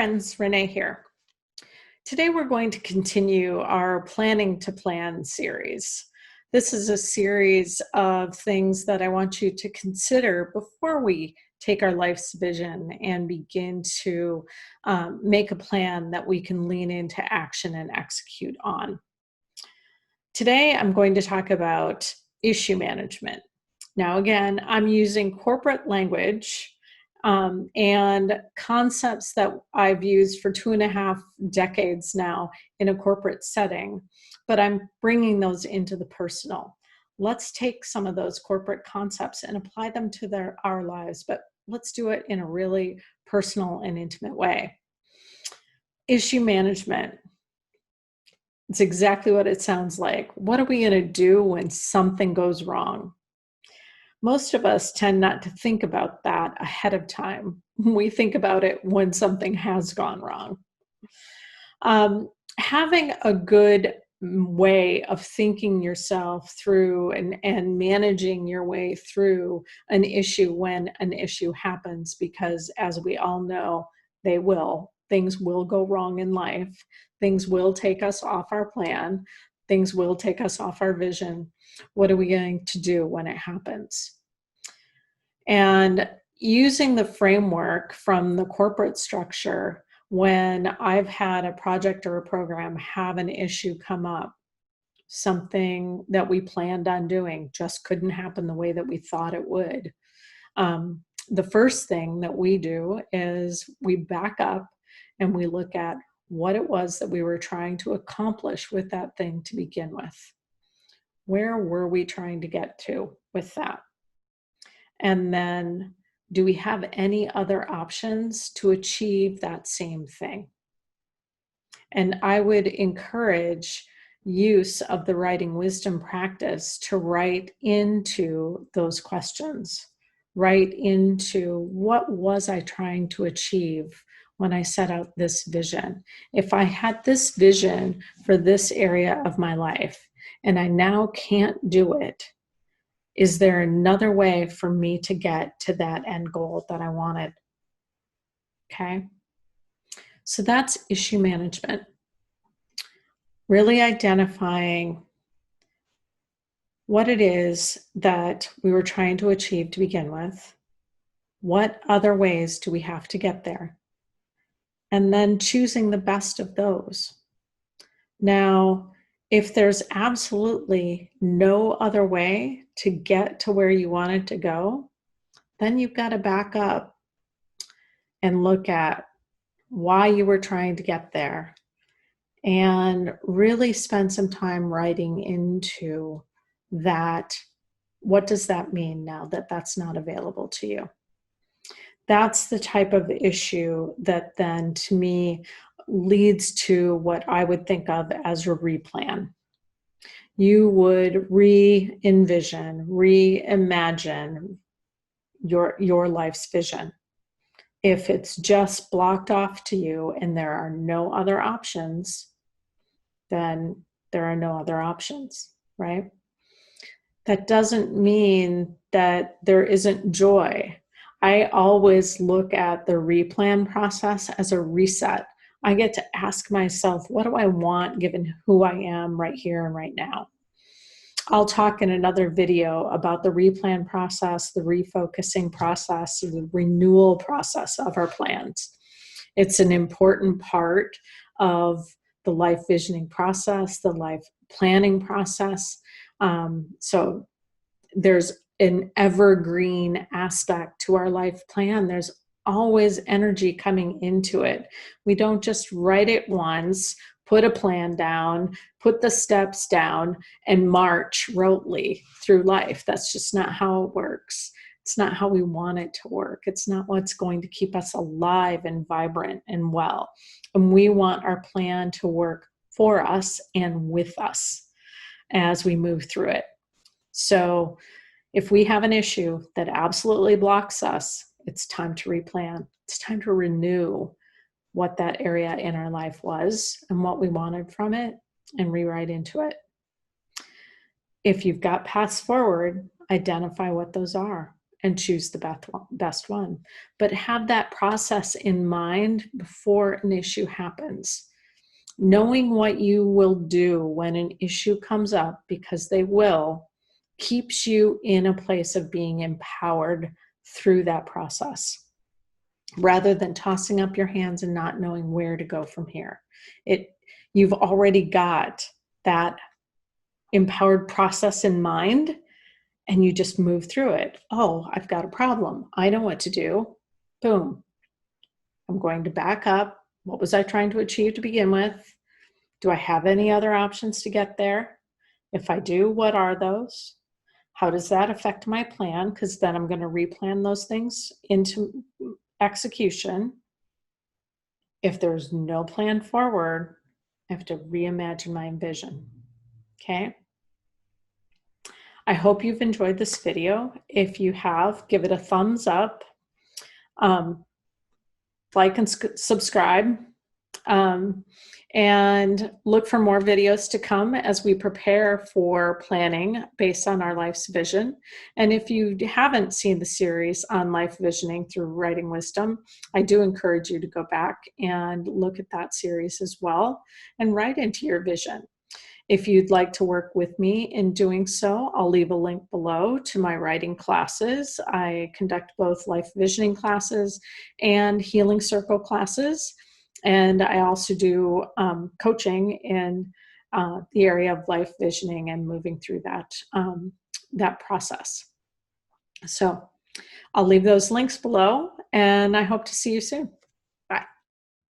friends, Renee here. Today we're going to continue our Planning to Plan series. This is a series of things that I want you to consider before we take our life's vision and begin to make a plan that we can lean into action and execute on. Today I'm going to talk about issue management. Now again, I'm using corporate language and concepts that I've used for 2.5 decades now in a corporate setting, but I'm bringing those into the personal. Let's take some of those corporate concepts and apply them to our lives, but let's do it in a really personal and intimate way. Issue management. It's exactly what it sounds like. What are we going to do when something goes wrong? Most of us tend not to think about that ahead of time. We think about it when something has gone wrong. Having a good way of thinking yourself through and managing your way through an issue when an issue happens, because as we all know, things will go wrong in life. Things will take us off our plan. Things will take us off our vision. What are we going to do when it happens? And using the framework from the corporate structure, when I've had a project or a program have an issue come up, something that we planned on doing just couldn't happen the way that we thought it would. The first thing that we do is we back up and we look at what it was that we were trying to accomplish with that thing to begin with. Where were we trying to get to with that? And then, do we have any other options to achieve that same thing? And I would encourage use of the writing wisdom practice to write into those questions, write into what was I trying to achieve when I set out this vision. If I had this vision for this area of my life and I now can't do it, is there another way for me to get to that end goal that I wanted? Okay. So that's issue management. Really identifying what it is that we were trying to achieve to begin with. What other ways do we have to get there? And then choosing the best of those. Now, if there's absolutely no other way to get to where you wanted to go, then you've got to back up and look at why you were trying to get there and really spend some time writing into that. What does that mean now that that's not available to you? That's the type of issue that then, to me, leads to what I would think of as a replan. You would re-envision, reimagine your life's vision. If it's just blocked off to you and there are no other options, then there are no other options, right? That doesn't mean that there isn't joy. I always look at the replan process as a reset. I get to ask myself, what do I want given who I am right here and right now? I'll talk in another video about the replan process, the refocusing process, the renewal process of our plans. It's an important part of the life visioning process, the life planning process. So there's an evergreen aspect to our life plan. There's always energy coming into it. We don't just write it once, put a plan down, put the steps down, and march rotely through life. That's just not how it works. It's not how we want it to work. It's not what's going to keep us alive and vibrant and well. And we want our plan to work for us and with us as we move through it. So if we have an issue that absolutely blocks us, it's time to replan. It's time to renew what that area in our life was and what we wanted from it and rewrite into it. If you've got paths forward, identify what those are and choose the best one. But have that process in mind before an issue happens. Knowing what you will do when an issue comes up, because they will, keeps you in a place of being empowered through that process, rather than tossing up your hands and not knowing where to go from here. You've already got that empowered process in mind, and you just move through it. Oh, I've got a problem. I know what to do. Boom. I'm going to back up. What was I trying to achieve to begin with? Do I have any other options to get there? If I do, what are those? How does that affect my plan? Because then I'm going to replan those things into execution. If there's no plan forward, I have to reimagine my vision. Okay? I hope you've enjoyed this video. If you have, give it a thumbs up. Like and subscribe. And look for more videos to come as we prepare for planning based on our life's vision. And if you haven't seen the series on life visioning through writing wisdom, I do encourage you to go back and look at that series as well and write into your vision. If you'd like to work with me in doing so, I'll leave a link below to my writing classes. I conduct both life visioning classes and healing circle classes. And I also do coaching in the area of life visioning and moving through that process. So I'll leave those links below, and I hope to see you soon.